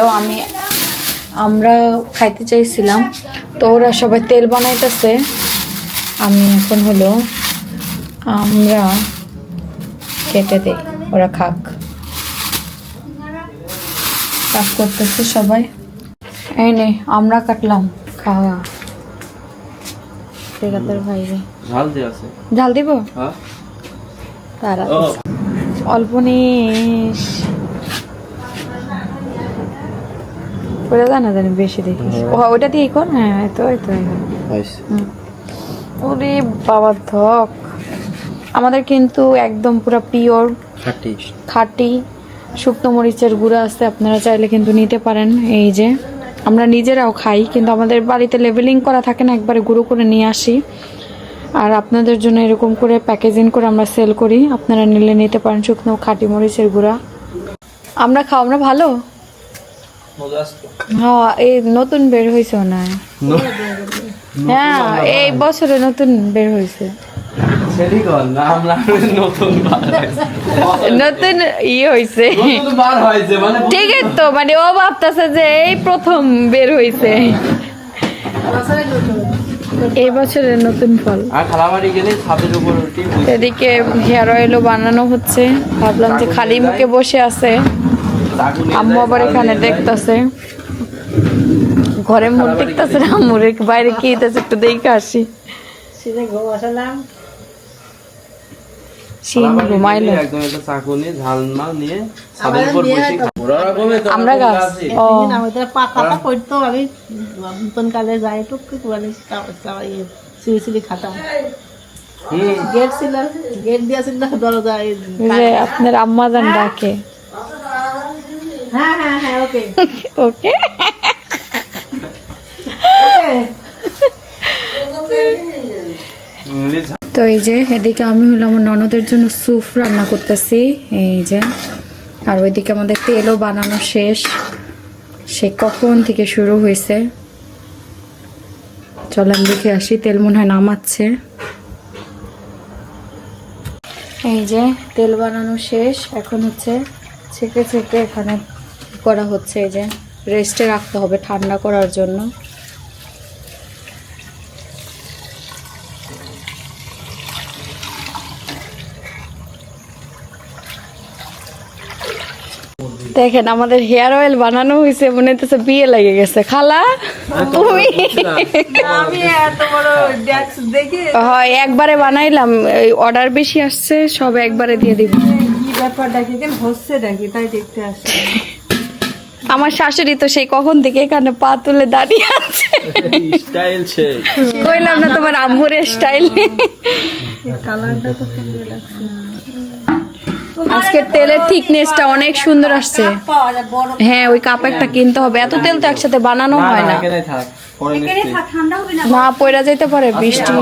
আমরা খাইতে চাইছিলাম, তো ওরা সবাই তেল বানাইতেছে। আমি এখন হলো আমরা কেটে দেই, ওরা খাক করতেছে সবাই। এই নে আমরা কাটলাম, খাওয়া বেগাতের বাইরে। ঝাল দিয়ে আছে, ঝাল দিব হ্যাঁ তারা অল্প নিস ওটা জানা জানি বেশি দেখিস। ওটা দিয়ে কর, হ্যাঁ তো ওরে বাবা ধক। আমাদের কিন্তু একদম পুরো পিওর খাঁটি শুকনো মরিচের গুঁড়া আছে, আপনারা চাইলে কিন্তু নিতে পারেন। এই যে আমরা নিজেরাও খাই, কিন্তু আমাদের বাড়িতে লেবেলিং করা থাকে না, একবারে গুঁড়ো করে নিয়ে আসি। আর আপনাদের জন্য এরকম করে প্যাকেজিং করে আমরা সেল করি, আপনারা নিলে নিতে পারেন শুকনো খাঁটি মরিচের গুঁড়া। আমরা খাও, আমরা ভালো। হ্যাঁ এই নতুন বের হয়েছে না, হ্যাঁ এই বছরে নতুন বের হয়েছে, নতুন হয়েছে ঠিক আছে। তো মানে ও ভাবতেছে যে এই প্রথম বের হয়েছে, এই বছরের নতুন ফল। এদিকে হেয়ার অয়েলও বানানো হচ্ছে, ভাবলাম যে খালি মুখে বসে আছে, আম্মু আবার এখানে দেখতেছে, ঘরে মুখ দেখতেছে না, আম্মুর বাইরে কি হইতেছে একটু দেখে আসি। ঘুমাইলো আমরা গাছ পাতা পড়তো, আমি নতুন কালে যাই টুকি সিলি খাতাম, গেট ছিল, গেট দিয়েছিল দরজায়। আপনার আম্মা জান ডাকে, হ্যাঁ হ্যাঁ হ্যাঁ ওকে ওকে। তো এই যে এদিকে আমি হলো আমার ননদের জন্য স্যুপ রান্না করতেছি, এই যে। আর ওইদিকে আমাদের তেলও বানানো শেষ, সে কখন থেকে শুরু হয়েছে। চলেন দেখে আসি, তেল মনে হয় নামাচ্ছে। এই যে তেল বানানো শেষ, এখন হচ্ছে ছেঁকে ছেঁকে এখানে করা হচ্ছে। এই যে রেস্টে রাখতে হবে ঠান্ডা করার জন্য। দেখেন আমাদের হেয়ার অয়েল বানানো হয়েছে, মনে হচ্ছে বিয়ে লেগে গেছে। খালা তুমি আমি এত বড় ড্যাক্স দেখে হয় একবারে বানাইলাম, অর্ডার বেশি আসছে, সব একবারে দিয়ে দিব। কি ব্যাপারটা কি কেন হচ্ছে নাকি তাই দেখতে আসছে। আমার শাশুড়ি তো সেই কখন থেকে এখানে পা তুলে দাঁড়িয়ে আছে, স্টাইল সে কইলাম না তোমার আম্মুর স্টাইল। কালারটা তো সুন্দর লাগছে। আজকের তেলের থিকনেসটা অনেক সুন্দর আসছে। হ্যাঁ ওই কাপ একটা কিনতে হবে, এত তেল তো একসাথে বানানো হয় না। না পয়রা যেতে পারে বৃষ্টি,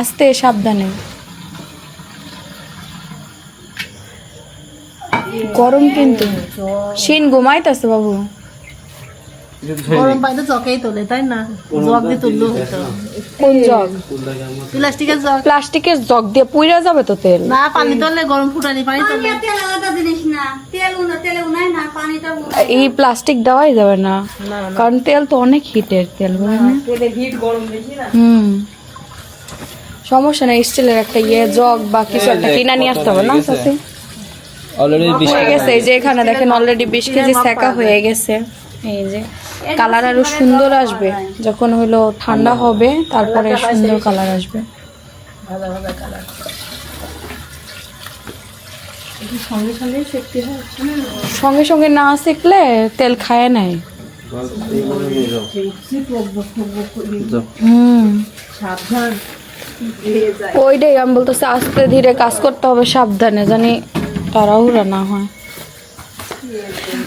আসতে সাবধানে। গরম কিন্তু শিন ঘুমাইতেছে বাবু। গরম পাইতে জকেই তোলে তাই না, জগ দিয়ে তুললো হতো। কোন জগ? প্লাস্টিকের জগ। প্লাস্টিকের জগ দিয়ে পুইরা যাবে তো তেল। না পানি তোলে, গরম ফুটানি পানি তোলে। এই প্লাস্টিক দেওয়াই যাবে না, কারণ তেল তো অনেক হিটের তেল, হুম সমস্যা নেই। স্টিলের একটা জগ বা কিছু একটা কিনা নিয়ে আসতে হবে না। অলরেডি হয়ে গেছে, এই যে এখানে দেখেন অলরেডি 20 কেজি সেকা হয়ে গেছে। এই যে কালার আরো সুন্দর আসবে যখন হলো ঠান্ডা হবে, তারপরে সুন্দর কালার আসবে। সঙ্গে সঙ্গে না শিখলে তেল খায় নাই। ওইটাই আমি বলতেছি আস্তে ধীরে কাজ করতে হবে, সাবধানে, জানি তাড়াহুড়া না হয়।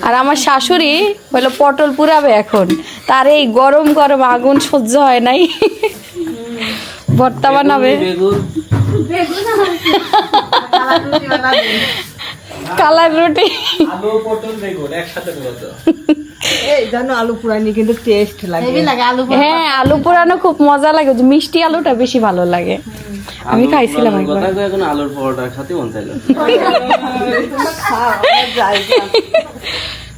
আর আমার শাশুড়ি হলো পটল পুরাবে এখন, তার এই গরম গরম আগুন সহ্য হয় নাই, ভর্তা বানাবে, কালার রুটি। আলু পটল বেগুন একসাথে করতে এই জানো আলু পুরানি কিন্তু টেস্ট লাগে, আলু হ্যাঁ আলু পোড়ানো খুব মজা লাগে, যে মিষ্টি আলুটা বেশি ভালো লাগে। আমি খাইছিলাম একবার। এখন আলুর পরোটা খেতে মন চাইলো।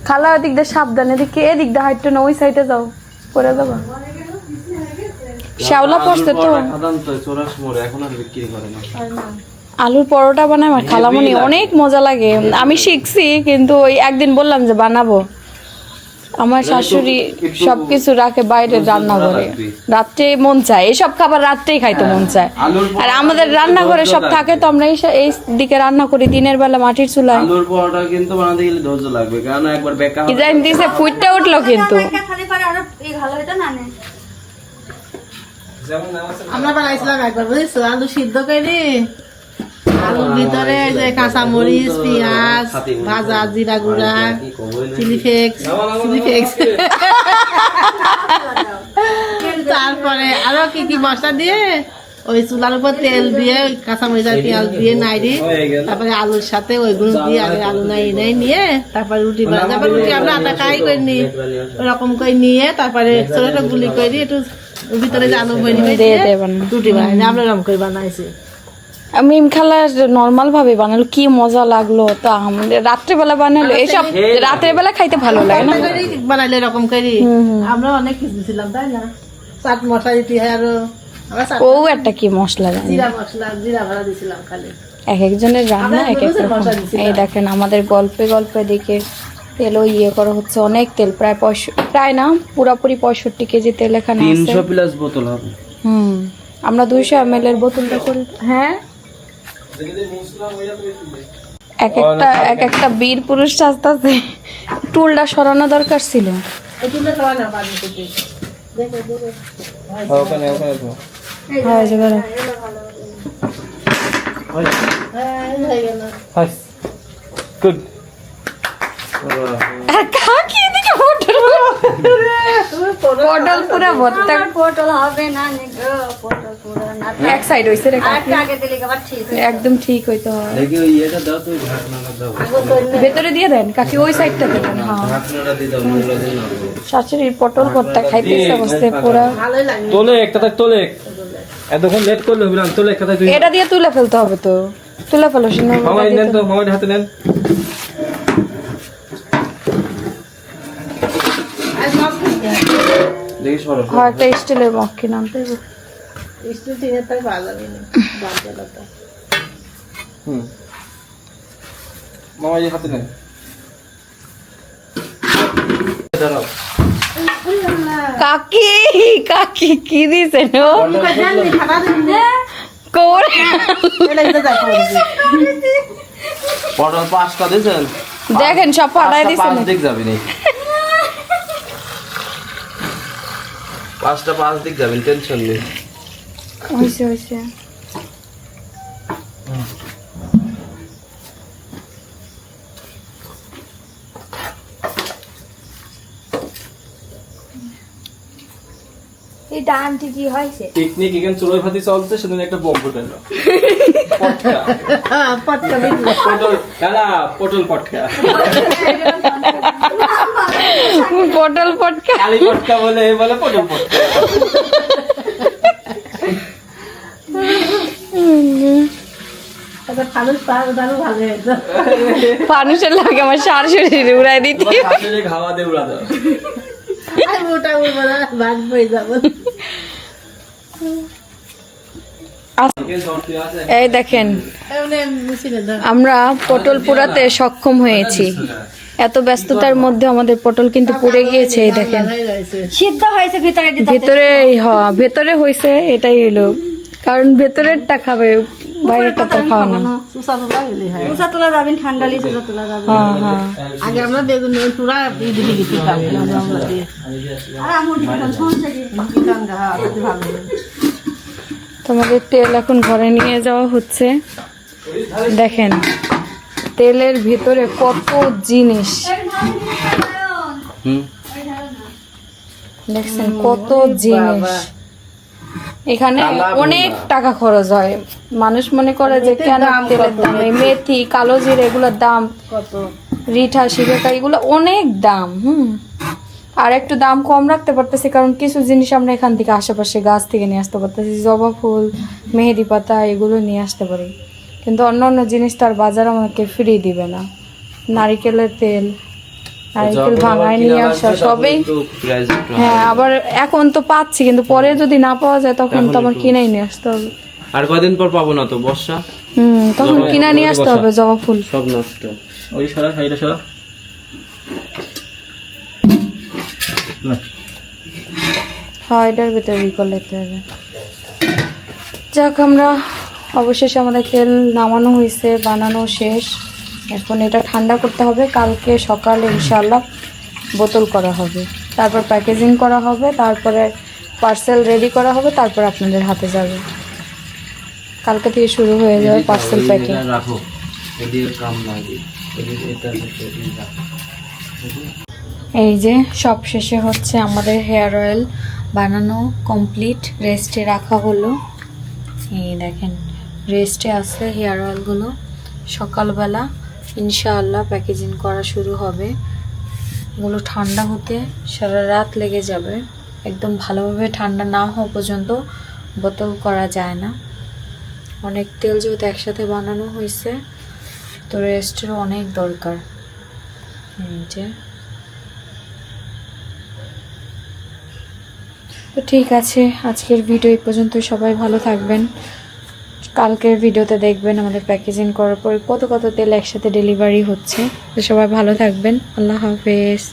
খালা ওদিক দিয়ে সাবধানে, এদিকে এদিক দিয়ে হাইটটা না, ওই সাইডে যাও, পরে যাবা। শ্যাওলা পড়ছে তো। এখন আর বিক্রি করে না। আলুর পরোটা বানায় আমার খালামণি, অনেক মজা লাগে। আমি শিখছি, কিন্তু ওই একদিন বললাম যে বানাবো, আমার শাশুড়ি সবকিছু রাখে বাইরে রান্না করে, রাত্রে মন চায় এসব খাবার, রাত্রেই খাইতে মন চায়। আর আমাদের রান্নাঘরে সব থাকে, তো আমরা এই দিকে রান্না করি দিনের বেলা মাটির চুলায়। আলুর পরোটা কিন্তু বানাতে গেলে ধৈর্য লাগবে, কারণ একবার বেকা কি জানি দিছে ফুটতে উঠলো, কিন্তু যেমন নাম আছে আমরা বানাইছিলাম একবার, বুঝছো, আলু সিদ্ধ করে আলুর ভিতরে যে কাঁচা মরিচ, পেঁয়াজ, ভাজা জিরা গুঁড়া, চিলি ফ্লেক্স, তারপরে আরো কি কি মশলা দিয়ে ওই চুলার উপর তেল দিয়ে কাঁচা মরিচ আর পেঁয়াজ দিয়ে নাইড়ি, তারপরে আলুর সাথে ওইগুলো দিয়ে আগে আলু নাই নিয়ে তারপরে রুটি বানাই। তারপরে রুটি আমরা আটা কাই করে নিই, ওরকম করে নিয়ে তারপরে ছোট ছোট গুলি করে একটু ভিতরে যে আলু ভরে দিয়ে দেবেন। রুটি বানাই, আমরা এরকম করে বানাইছি। আমি খালা নর্মাল ভাবে বানালো, কি মজা লাগলো। তা আমাদের রাত্রেবেলা বানালো, এসব রাতের বেলা খাইতে ভালো লাগে না, বানাইলে এরকম করি। আমরা অনেক কিছু ছিলাম, তাই না, চাট মশলা দিতে হয়, আরো ও একটা কি মশলা জানি, জিরা মশলা, জিরা ভাড়া দিছিলাম খালি। এক একজনের রান্না এক এক রকম। এই দেখেন আমাদের গল্পে গল্পে দিকে তেলও ইয়ে করা হচ্ছে, অনেক তেল, প্রায় না পুরাপুরি 65 কেজি তেল এখানে আছে। 300 প্লাস বোতল হবে। আমরা 200 ml এর বোতলটা করি। হ্যাঁ, এক একটা বীর পুরুষ সাজতাছে, টুলটা সরানো দরকার ছিল। ওখানে ওখানে তো হ্যাঁ জায়গা গুড। কাকি এদিকে পটল পুরা ভর্তা, পটল হবে না গো, পটল পুরো না, এক সাইড হইছে রে কাকি, আগে দিলে আবার ঠিক একদম ঠিক হইতো। দেখি ওই এটা দাও, তুই ঢাকনাটা দাও, ভেতরে দিয়ে দেন কাকি, ওই সাইডটা দেবেন। হ্যাঁ, ঢাকনাটা দিয়ে দাও, নোংরা দিয়ে নাও। শাশুড়ির পটল ভর্তা খাইতে ইচ্ছা করছে পুরা। ভালোই লাগে। তোলে একটা তাক তোলে, এতক্ষণ লেট করলে হবে না, তোলে একটা তাক। এটা দিয়ে তুলে ফেলতে হবে, তো তুলে ফেলো। মামা নেন তো, মামার হাতে নেন। দেখি সরো। হ্যাঁ, একটা স্টিলের মগ কিনে আনতে হবে। স্টিল টিনের তাই ভালো লাগে না, বাচ্চাটা। মামা এই হাতে নেন। দাঁড়াও। কাকি কাকি কি দিছে নো পটল 5টা দিয়েছেন, দেখেন সব ফাটাই দিছে। 5 দিক যাবে না, 5টা 5 দিক যাবেন, টেনশন নেই। হইছে হইছে। এটা আন্টি কি হয়েছে? পিকনিক এখানে চড়ুই ভাতি চলছে, সেদিন একটা বম ফুটালো। পটল কালা, পটল পটকা, পটল পটকা, কালি পটকা বলে বলে পটল পটকা। মানুষের লাগে আমার শাশুড়ি উড়াই দিতে। শাশুড়ি খাওয়া দিয়ে উড়া দাও। এই দেখেন আমরা পটল পোড়াতে সক্ষম হয়েছি, এত ব্যস্ততার মধ্যে আমাদের পটল কিন্তু পুড়ে গিয়েছে। এই দেখেন সিদ্ধ হয়েছে ভিতরে, ভেতরে, ভেতরে হয়েছে, এটাই হলো কারণ। ভেতরেরটা খাবে, বাইরেটা তো খাওয়া না। সুসা তোলা গেলে হয়। সুসা তোলা যাবেন, ঠান্ডা লি সুসা তোলা যাবেন। হ্যাঁ হ্যাঁ আগে আমরা বেগুন চূড়া দিদি গেছিলাম আমরা দিয়ে আর আমার দিকে সমস্যা কি? কিতাম গা হাতে ভালো লাগে। তোমাদের তেল এখন ঘরে নিয়ে যাওয়া হচ্ছে। দেখেন তেলের ভিতরে কত জিনিস, দেখছেন কত জিনিস। এখানে অনেক টাকা খরচ হয়। মানুষ মনে করে যে কেন তেলের দাম, এই মেথি, কালো জিরা এগুলোর দাম, কত রিঠা, শিকাকাই এগুলো অনেক দাম। আর একটু দাম কম রাখতে পারতেছি কারণ কিছু জিনিস আমরা এখান থেকে আশেপাশে গাছ থেকে নিয়ে আসতে পারতেছি। জবা ফুল, মেহেদি পাতা এগুলো নিয়ে আসতে পারি, কিন্তু অন্য অন্য জিনিস তো আর বাজার আমাকে ফ্রি দিবে না। নারিকেলের তেল, নারিকেল ভাঙায় নিয়ে আসা সবই। হ্যাঁ আবার এখন তো পাচ্ছি, কিন্তু পরে যদি না পাওয়া যায় তখন তো আমার কিনেই নিয়ে আসতে হবে। আর কয়দিন পর পাবো না তো, বর্ষা তখন কিনে নিয়ে আসতে হবে জবা ফুল। সব নষ্ট। ওই সরা, সাইডে সরা। হ্যাঁ এটার ভিতরে ই করে নিতে হবে। যাক আমরা অবশেষে আমাদের তেল নামানো হয়েছে, বানানো শেষ। এখন এটা ঠান্ডা করতে হবে, কালকে সকালে ইনশাআল্লাহ বোতল করা হবে, তারপর প্যাকেজিং করা হবে, তারপরে পার্সেল রেডি করা হবে, তারপর আপনাদের হাতে যাবে। কালকে থেকে শুরু হয়ে যাবে পার্সেল প্যাকিং। রাখো, এদিকে কাম লাগে, এটা এই যে সব শেষে হচ্ছে আমাদের হেয়ার অয়েল বানানো কমপ্লিট, রেস্টে রাখা হলো। এই দেখেন রেস্টে আছে হেয়ার অয়েলগুলো। সকালবেলা ইনশাআল্লাহ প্যাকেজিং করা শুরু হবে। এগুলো ঠান্ডা হতে সারা রাত লেগে যাবে, একদম ভালোভাবে ঠান্ডা না হওয়া পর্যন্ত বোতল করা যায় না। অনেক তেল যেহেতু একসাথে বানানো হয়েছে তো রেস্টেরও অনেক দরকার। এই যে তো ঠিক আছে, আজকের ভিডিও এই পর্যন্ত। সবাই ভালো থাকবেন। কালকের ভিডিওতে দেখবেন আমাদের প্যাকেজিং করার পর কত কত তেল একসাথে ডেলিভারি হচ্ছে। তো সবাই ভালো থাকবেন। আল্লাহ হাফেজ।